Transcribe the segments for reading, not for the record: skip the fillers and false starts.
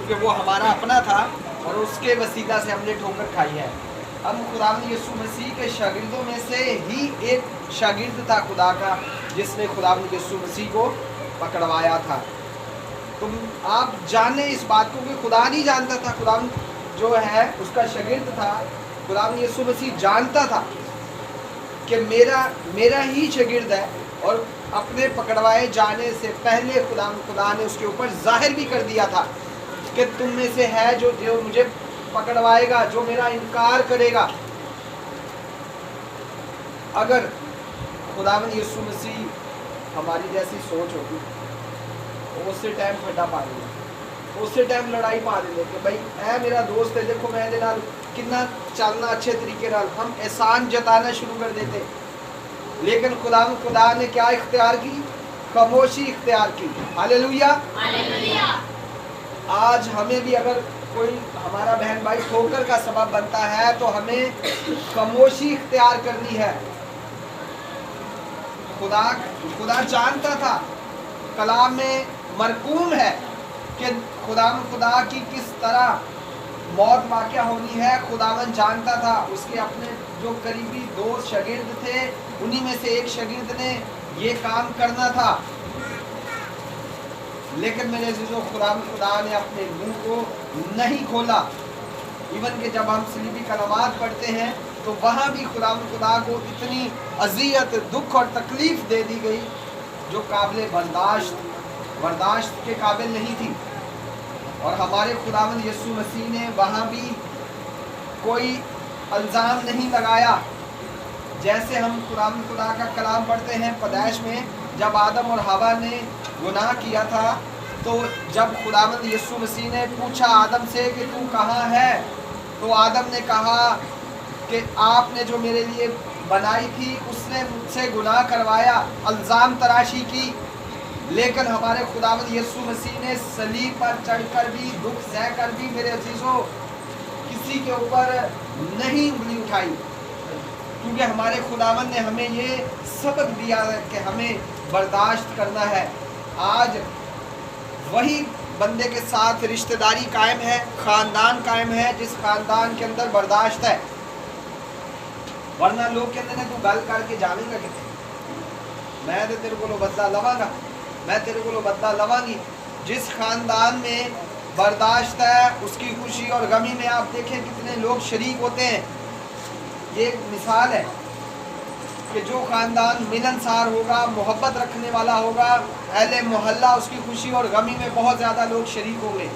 क्योंकि वो हमारा अपना था और उसके वसीला से हमने ठोकर खाई है। हम खुदावंद यीशु मसीह के शागिर्दों में से ही एक शागिर्द था खुदा का, जिसने खुदावंद यीशु मसीह को पकड़वाया था। तो आप जाने इस बात को कि खुदा नहीं जानता था, खुदावंद जो है उसका शागिर्द था। खुदावंद यीशु मसीह जानता था कि मेरा ही शागिर्द है, और अपने पकड़वाए जाने से पहले खुदा ने उसके ऊपर जाहिर भी कर दिया था कि तुम में से है जो मुझे पकड़वाएगा, जो मेरा इनकार करेगा। अगर खुदावंद यीशु मसीह हमारी जैसी सोच होती तो उसी टाइम फटा पा देंगे, उसी टाइम लड़ाई पा देंगे कि भाई ऐ मेरा दोस्त है, देखो मैं दे नाल कितना चलना अच्छे तरीके नाल, हम एहसान जताना शुरू कर देते। लेकिन खुदा ने क्या इख्तियार की? खामोशी इख्तियार की। हालेलुया। आज हमें भी अगर कोई हमारा बहन भाई ठोकर का सबब बनता है तो हमें खामोशी इख्तियार करनी है। खुदा जानता था, कलाम में मरकूम है कि खुदा की किस तरह मौत वाक़या होनी है। खुदावन जानता था। उसके अपने जो करीबी दोस्त शागिर्द थे, उन्हीं में से एक शागिर्द ने ये काम करना था। लेकिन मेरे अज़ीज़ों, खुदा ने अपने मुंह को नहीं खोला। इवन कि जब हम सलीबी कलमात पढ़ते हैं तो वहाँ भी खुदा को इतनी अज़ियत, दुख और तकलीफ़ दे दी गई जो काबिल बर्दाश्त के काबिल नहीं थी। और हमारे खुदावंद यीशु मसीह ने वहाँ भी कोई इल्ज़ाम नहीं लगाया। जैसे हम खुदा का कलाम पढ़ते हैं पैदाइश में, जब आदम और हवा ने गुनाह किया था, तो जब खुदावंद यीशु मसीह ने पूछा आदम से कि तू कहाँ है, तो आदम ने कहा कि आपने जो मेरे लिए बनाई थी उसने मुझसे गुनाह करवाया, इल्ज़ाम तराशी की। लेकिन हमारे खुदावंद यीशु मसीह ने सलीब पर चढ़कर भी, दुख सह कर भी, मेरे अजीज़ों, किसी के ऊपर नहीं उंगली उठाई, क्योंकि हमारे खुदावंद ने हमें ये सबक दिया है कि हमें बर्दाश्त करना है। आज वही बंदे के साथ रिश्तेदारी कायम है, ख़ानदान कायम है, जिस ख़ानदान के अंदर बर्दाश्त है। वरना लोग कहते हैं तू गल करके जावेगा कि मैं तो तेरे को बदला लवांगा, मैं तेरे को बदला लवांगी। जिस ख़ानदान में बर्दाश्त है, उसकी खुशी और गमी में आप देखें कितने लोग शरीक होते हैं। ये एक मिसाल है कि जो ख़ानदान मिलनसार होगा, मोहब्बत रखने वाला होगा, अहले मोहल्ला उसकी खुशी और गमी में बहुत ज़्यादा लोग शरीक होंगे।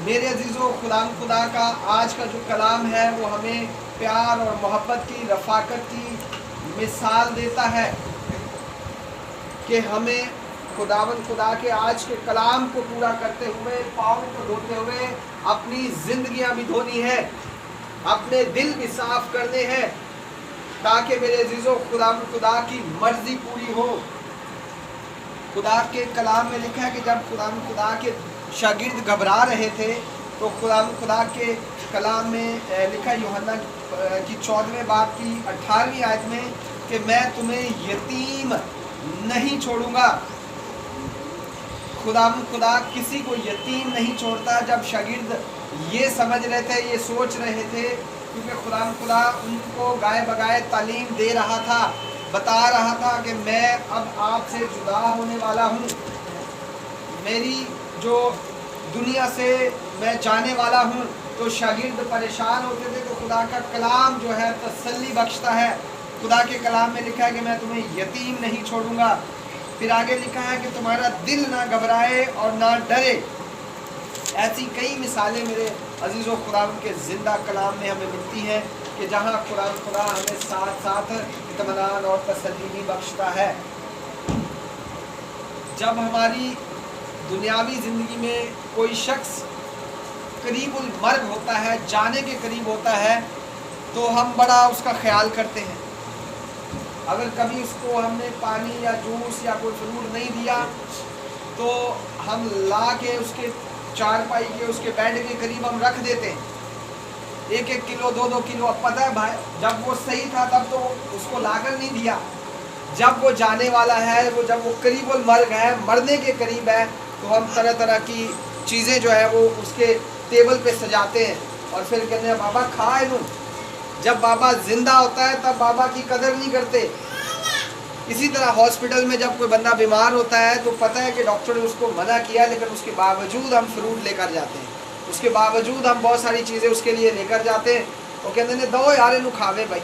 मेरे अजीज़ों, खुदा का आज का जो कलाम है वो हमें प्यार और मोहब्बत की, रफ़ाकत की मिसाल देता है कि हमें खुदा के आज के कलाम को पूरा करते हुए, पाँव को धोते हुए अपनी ज़िंदगियाँ भी धोनी है, अपने दिल भी साफ़ करने हैं, ताकि मेरे अजीज़ों खुदा की मर्ज़ी पूरी हो। खुदा के कलाम में लिखा है कि जब खुदा के शागिर्द घबरा रहे थे तो खुदा के कलाम में लिखा यूहन्ना की 14वें बाब की 18वीं आयत में कि मैं तुम्हें यतीम नहीं छोड़ूंगा। खुदा किसी को यतीम नहीं छोड़ता। जब शागिर्द ये समझ रहे थे, ये सोच रहे थे, क्योंकि खुदा उनको गाए बगाए तालीम दे रहा था, बता रहा था कि मैं अब आपसे जुदा होने वाला हूँ, मेरी जो दुनिया से मैं जाने वाला हूँ। तो शागिर्द परेशान होते थे। तो खुदा का कलाम जो है तसल्ली बख्शता है। खुदा के कलाम में लिखा है कि मैं तुम्हें यतीम नहीं छोड़ूंगा। फिर आगे लिखा है कि तुम्हारा दिल ना घबराए और ना डरे। ऐसी कई मिसालें मेरे अजीज़ों खुदा के ज़िंदा कलाम में हमें मिलती हैं कि जहाँ खुदा हमें साथ साथ इत्मीनान और तसल्ली भी बख्शता है। जब हमारी दुनियावी ज़िंदगी में कोई शख्स करीबुल मर्ग होता है, जाने के करीब होता है, तो हम बड़ा उसका ख्याल करते हैं। अगर कभी उसको हमने पानी या जूस या कोई फ्रूट नहीं दिया तो हम ला के उसके चारपाई के, उसके बेड के करीब हम रख देते हैं, 1-1 किलो 2-2 किलो। अब पता है भाई, जब वो सही था तब तो उसको लाकर नहीं दिया, जब वो जाने वाला है, जब वो करीबुल मर्ग है, मरने के करीब है, तो हम तरह तरह की चीज़ें जो है वो उसके टेबल पे सजाते हैं और फिर कहते हैं बाबा खाए लूँ। जब बाबा जिंदा होता है तब बाबा की कदर नहीं करते। इसी तरह हॉस्पिटल में जब कोई बंदा बीमार होता है तो पता है कि डॉक्टर ने उसको मना किया, लेकिन उसके बावजूद हम फ्रूट लेकर जाते हैं, उसके बावजूद हम बहुत सारी चीज़ें उसके लिए लेकर जाते हैं। वो कहते हैं दो यार इनू खावे भाई,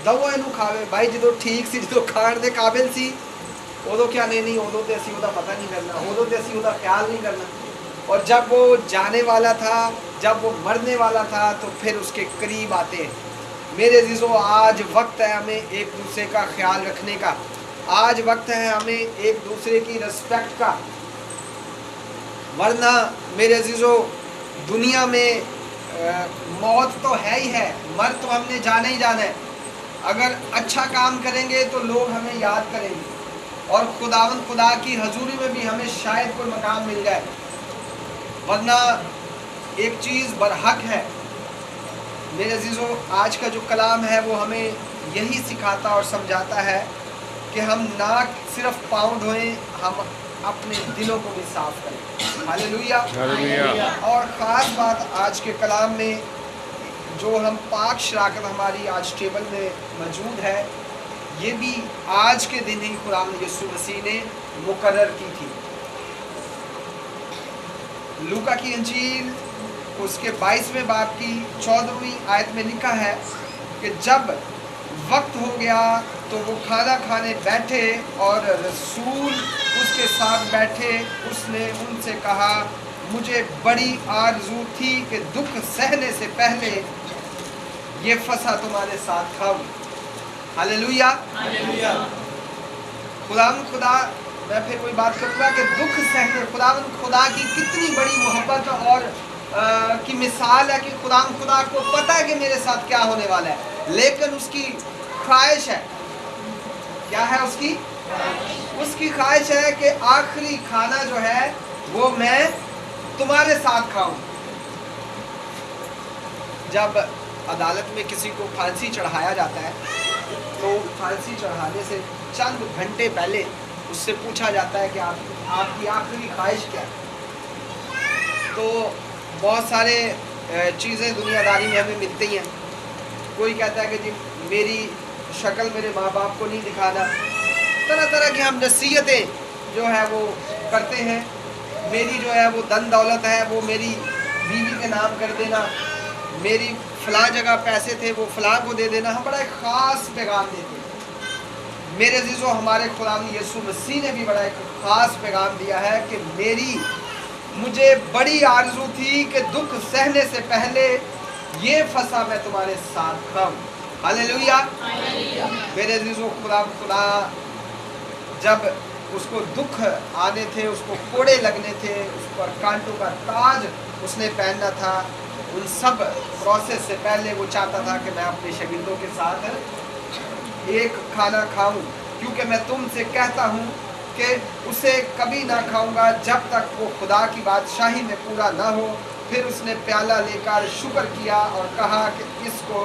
दो इनू खावे भाई, जो ठीक सी जो खाण दे काबिल सी उदों क्या नहीं उदों तो असी उसका पता नहीं करना, उदों तो असी उसका ख्याल नहीं करना। और जब वो जाने वाला था, जब वो मरने वाला था तो फिर उसके करीब आते हैं। मेरे अज़ीज़ों, आज वक्त है हमें एक दूसरे का ख्याल रखने का, आज वक्त है हमें एक दूसरे की रिस्पेक्ट का। वरना मेरे अज़ीज़ों, दुनिया में मौत तो है ही है, मर तो हमने जाना ही जाना है। अगर अच्छा काम करेंगे तो लोग हमें याद करेंगे और खुदावंद खुदा की हजूरी में भी हमें शायद कोई मकाम मिल जाए। वरना एक चीज़ बरहक है मेरे अज़ीज़ों, आज का जो कलाम है वो हमें यही सिखाता और समझाता है कि हम ना सिर्फ पाँव धोएं, हम अपने दिलों को भी साफ करें। हालेलुया। और ख़ास बात आज के कलाम में जो हम पाक शराकत हमारी आज टेबल में मौजूद है, ये भी आज के दिन ही खुदावंद यीशु मसीह ने मुकर्रर की थी। लूका की इंजील उसके 22वें बाब की 14वीं आयत में लिखा है कि जब वक्त हो गया तो वो खाना खाने बैठे और रसूल उसके साथ बैठे। उसने उनसे कहा, मुझे बड़ी आरज़ू थी कि दुख सहने से पहले ये फसा तुम्हारे साथ खाऊं। हालेलुया। खुदा मैं फिर कोई बात करूँगा कि दुख सहने खुदा की कितनी बड़ी मोहब्बत और की मिसाल है कि खुदा को पता है कि मेरे साथ क्या होने वाला है, लेकिन उसकी ख्वाहिश है, क्या है उसकी ख्वाहिश है कि आखिरी खाना जो है वो मैं तुम्हारे साथ खाऊं। जब अदालत में किसी को फांसी चढ़ाया जाता है तो फांसी चढ़ाने से चंद घंटे पहले उससे पूछा जाता है कि आपकी आखिरी ख्वाहिश क्या है। तो बहुत सारे चीज़ें दुनियादारी में हमें मिलती हैं। कोई कहता है कि जी मेरी शक्ल मेरे माँ बाप को नहीं दिखाना, तरह तरह की हम नसीहतें जो है वो करते हैं। मेरी जो है वो धन दौलत है वो मेरी बीवी के नाम कर देना, मेरी फ़लाँ जगह पैसे थे वो फ़लाँ को दे देना। हम बड़ा एक ख़ास पैगाम देते हैं। मेरे अज़ीज़ों, हमारे खुदावंद यीशु मसीह ने भी बड़ा एक ख़ास पैगाम दिया है कि मुझे बड़ी आरज़ू थी कि दुख सहने से पहले ये फसा मैं तुम्हारे साथ खाऊं। हालेलुया। मेरे अज़ीज़ों, खुदा जब उसको दुख आने थे, उसको कोड़े लगने थे, उस पर कांटों का ताज उसने पहनना था, उन सब प्रोसेस से पहले वो चाहता था कि मैं अपने शागिर्दों के साथ एक खाना खाऊं, क्योंकि मैं तुमसे कहता हूं कि उसे कभी ना खाऊंगा जब तक वो खुदा की बादशाही में पूरा ना हो। फिर उसने प्याला लेकर शुक्र किया और कहा कि इसको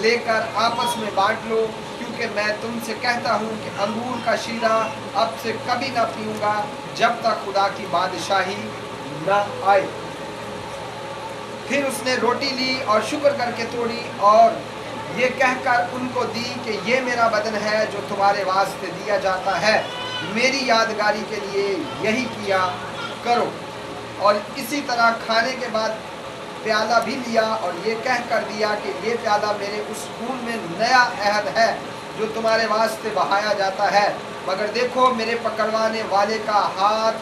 लेकर आपस में बांट लो, क्योंकि मैं तुमसे कहता हूँ कि अंगूर का शीरा अब से कभी ना पीऊँगा जब तक खुदा की बादशाही ना आए। फिर उसने रोटी ली और शुक्र करके तोड़ी और ये कहकर उनको दी कि ये मेरा बदन है जो तुम्हारे वास्ते दिया जाता है, मेरी यादगारी के लिए यही किया करो। और इसी तरह खाने के बाद प्याला भी लिया और ये कह कर दिया कि ये प्याला मेरे उस खून में नया अहद है जो तुम्हारे वास्ते बहाया जाता है। मगर देखो, मेरे पकड़वाने वाले का हाथ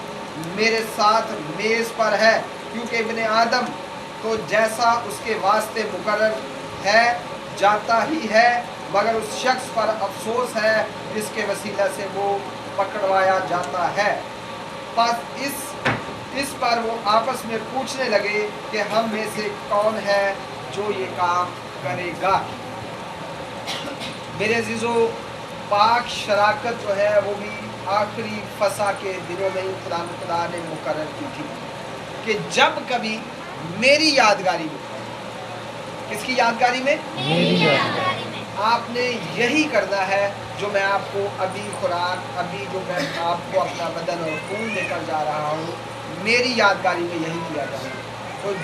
मेरे साथ मेज़ पर है, क्योंकि इब्ने आदम तो जैसा उसके वास्ते मुकर्रर है जाता ही है, मगर उस शख्स पर अफसोस है जिसके वसीला से वो पकड़वाया जाता है। बस इस पर वो आपस में पूछने लगे कि हम में से कौन है जो ये काम करेगा। मेरे अज़ीज़ों, पाक शराकत जो है वो भी आखिरी फसा के दिनों में ही खुदा ने मुकर्रर की थी कि जब कभी मेरी यादगारी में, किसकी यादगारी में? آپ نے یہی کرنا ہے جو میں آپ کو ابھی خوراک، ابھی جو میں آپ کو اپنا بدن اور خون دے کر جا رہا ہوں، میری یادگاری میں یہی کیا جائے۔